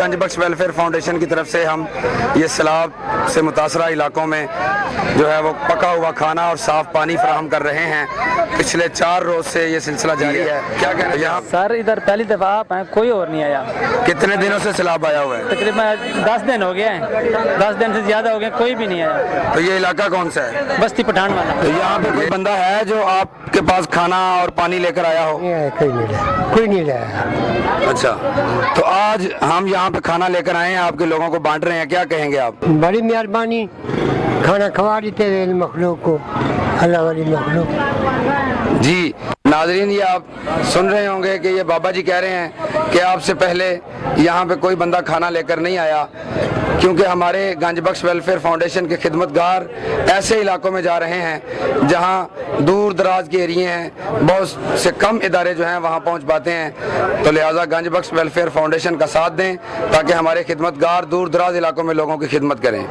गंज बख्श welfare foundation की तरफ से हम ये सैलाब से मुतासरा इलाकों में जो है वो पका हुआ खाना और साफ पानी फराहम कर रहे हैं। पिछले 4 रोज से ये सिलसिला जारी है। क्या कहना है यहाँ? सर इधर पहली दफ़ा आप हैं, कोई और नहीं आया। कितने दिनों से सैलाब आया हुआ है? तकरीबन 10 दिन हो गए हैं, 10 दिन से ज़्यादा हो गए, कोई भी नहीं आया। तो ये इलाका कौन सा है? बस्ती पठान वाला। तो यहाँ पे कोई बंदा है जो आपके पास खाना और पानी लेकर आया हो? कोई नहीं लाया। अच्छा, तो आज हम यहाँ पे खाना लेकर आए हैं, आपके लोगों को बांट रहे हैं, क्या कहेंगे आप? बड़ी मेहरबानी, खाना खवा देते हुए मखलूक को, अल्लाह वाली मखलूक। जी नाजरीन, ये आप सुन रहे होंगे कि ये बाबा जी कह रहे हैं कि आपसे पहले यहाँ पे कोई बंदा खाना लेकर नहीं आया, क्योंकि हमारे गंज बख्श वेलफेयर फाउंडेशन के खिदमतगार ऐसे इलाकों में जा रहे हैं जहाँ दूर दराज के एरिए हैं, बहुत से कम इदारे जो हैं वहाँ पहुँच पाते हैं। तो लिहाजा गंज बख्श वेलफेयर फाउंडेशन का साथ दें ताकि हमारे खिदमतगार दूर दराज इलाकों में लोगों की खिदमत करें।